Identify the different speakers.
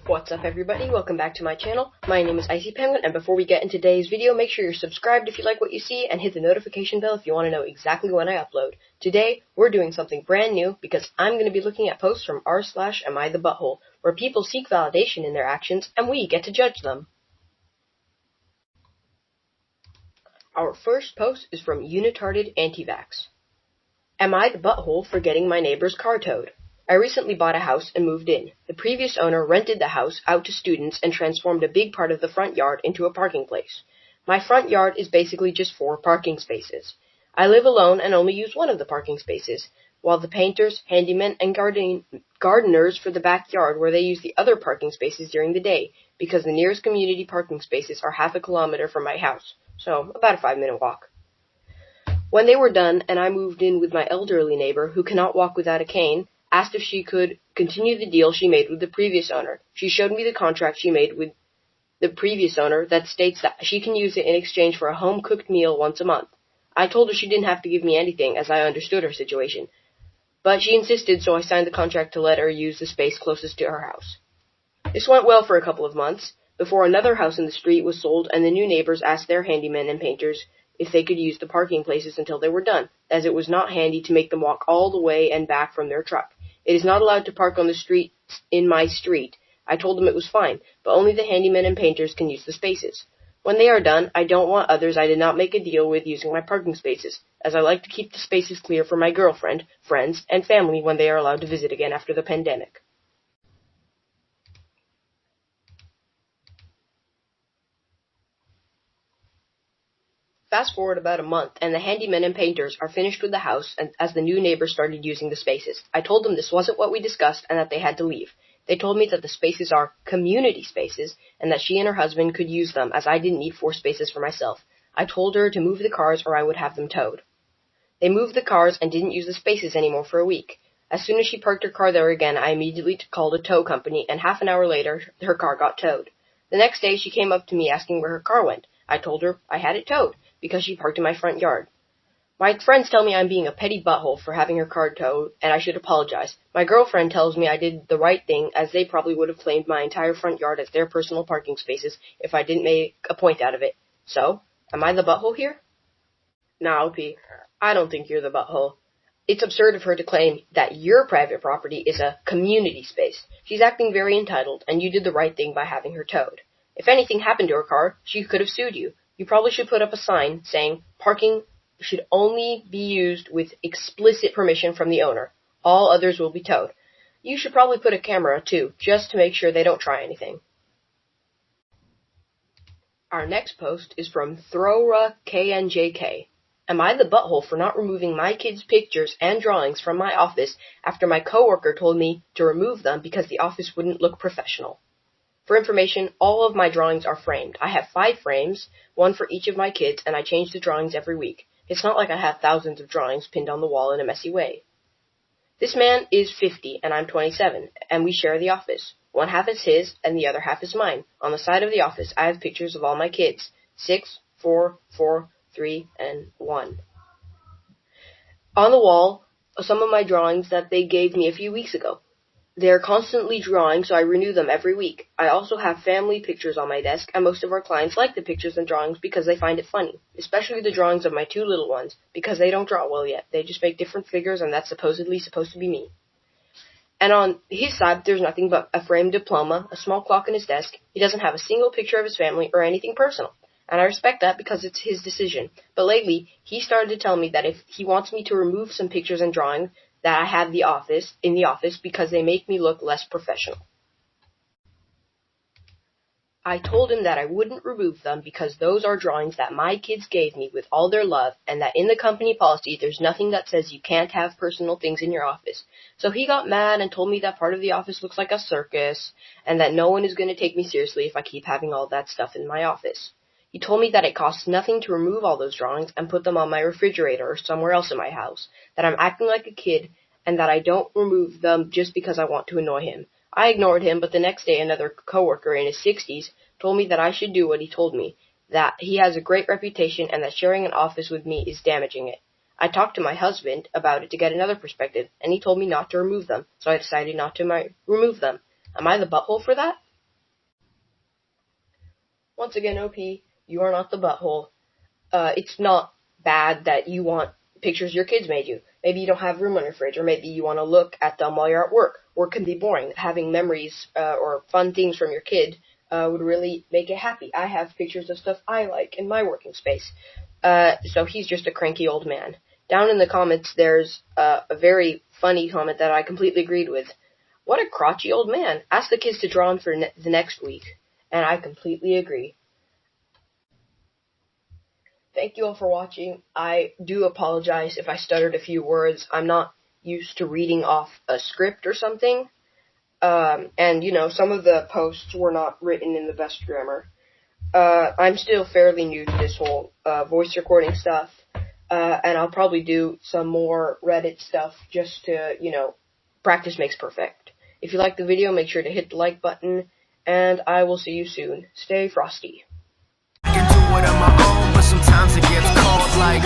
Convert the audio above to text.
Speaker 1: What's up, everybody? Welcome back to my channel. My name is AmITheA, and before we get into today's video, make sure you're subscribed if you like what you see, and hit the notification bell if you want to know exactly when I upload. Today, we're doing something brand new, because I'm going to be looking at posts from r/AmITheButthole, where people seek validation in their actions, and we get to judge them. Our first post is from Unitarded Anti-Vax. Am I the butthole for getting my neighbor's car towed? I recently bought a house and moved in. The previous owner rented the house out to students and transformed a big part of the front yard into a parking place. My front yard is basically just 4 parking spaces. I live alone and only use one of the parking spaces, while the painters, handymen, and gardeners for the backyard where they use the other parking spaces during the day, because the nearest community parking spaces are half a kilometer from my house, so about a 5-minute walk. When they were done and I moved in with my elderly neighbor, who cannot walk without a cane, asked if she could continue the deal she made with the previous owner. She showed me the contract she made with the previous owner that states that she can use it in exchange for a home-cooked meal once a month. I told her she didn't have to give me anything, as I understood her situation. But she insisted, so I signed the contract to let her use the space closest to her house. This went well for a couple of months, before another house in the street was sold and the new neighbors asked their handymen and painters if they could use the parking places until they were done, as it was not handy to make them walk all the way and back from their truck. It is not allowed to park on the street in my street. I told them it was fine, but only the handymen and painters can use the spaces. When they are done, I don't want others I did not make a deal with using my parking spaces, as I like to keep the spaces clear for my girlfriend, friends, and family when they are allowed to visit again after the pandemic. Fast forward about a month, and the handymen and painters are finished with the house as the new neighbors started using the spaces. I told them this wasn't what we discussed and that they had to leave. They told me that the spaces are community spaces and that she and her husband could use them, as I didn't need 4 spaces for myself. I told her to move the cars or I would have them towed. They moved the cars and didn't use the spaces anymore for a week. As soon as she parked her car there again, I immediately called a tow company, and half an hour later, her car got towed. The next day, she came up to me asking where her car went. I told her I had it towed, because she parked in my front yard. My friends tell me I'm being a petty butthole for having her car towed, and I should apologize. My girlfriend tells me I did the right thing, as they probably would have claimed my entire front yard as their personal parking spaces if I didn't make a point out of it. So, am I the butthole here? Nah, OP, I don't think you're the butthole. It's absurd of her to claim that your private property is a community space. She's acting very entitled, and you did the right thing by having her towed. If anything happened to her car, she could have sued you. You probably should put up a sign saying, parking should only be used with explicit permission from the owner. All others will be towed. You should probably put a camera, too, just to make sure they don't try anything. Our next post is from Throra KNJK. Am I the butthole for not removing my kids' pictures and drawings from my office after my coworker told me to remove them because the office wouldn't look professional? For information, all of my drawings are framed. I have 5 frames, 1 for each of my kids, and I change the drawings every week. It's not like I have thousands of drawings pinned on the wall in a messy way. This man is 50, and I'm 27, and we share the office. One half is his, and the other half is mine. On the side of the office, I have pictures of all my kids. 6, 4, 4, 3, and 1. On the wall are some of my drawings that they gave me a few weeks ago. They are constantly drawing, so I renew them every week. I also have family pictures on my desk, and most of our clients like the pictures and drawings because they find it funny, especially the drawings of my 2 little ones, because they don't draw well yet. They just make different figures, and that's supposedly supposed to be me. And on his side, there's nothing but a framed diploma, a small clock on his desk. He doesn't have a single picture of his family or anything personal. And I respect that because it's his decision. But lately, he started to tell me that if he wants me to remove some pictures and drawings that I have in the office because they make me look less professional. I told him that I wouldn't remove them because those are drawings that my kids gave me with all their love, and that in the company policy there's nothing that says you can't have personal things in your office. So he got mad and told me that part of the office looks like a circus, and that no one is going to take me seriously if I keep having all that stuff in my office. He told me that it costs nothing to remove all those drawings and put them on my refrigerator or somewhere else in my house, that I'm acting like a kid, and that I don't remove them just because I want to annoy him. I ignored him, but the next day another coworker in his 60s told me that I should do what he told me, that he has a great reputation and that sharing an office with me is damaging it. I talked to my husband about it to get another perspective, and he told me not to remove them, so I decided not to remove them. Am I the butthole for that? Once again, OP, you are not the butthole. It's not bad that you want pictures your kids made you. Maybe you don't have room on your fridge, or maybe you want to look at them while you're at work. Work can be boring. Having memories or fun things from your kid would really make it happy. I have pictures of stuff I like in my working space. So he's just a cranky old man. Down in the comments, there's a very funny comment that I completely agreed with. What a crotchety old man. Ask the kids to draw him for the next week. And I completely agree. Thank you all for watching. I do apologize if I stuttered a few words. I'm not used to reading off a script or something. And, some of the posts were not written in the best grammar. I'm still fairly new to this whole voice recording stuff. And I'll probably do some more Reddit stuff just to, practice makes perfect. If you like the video, make sure to hit the like button. And I will see you soon. Stay frosty.
Speaker 2: Sometimes it gets cold like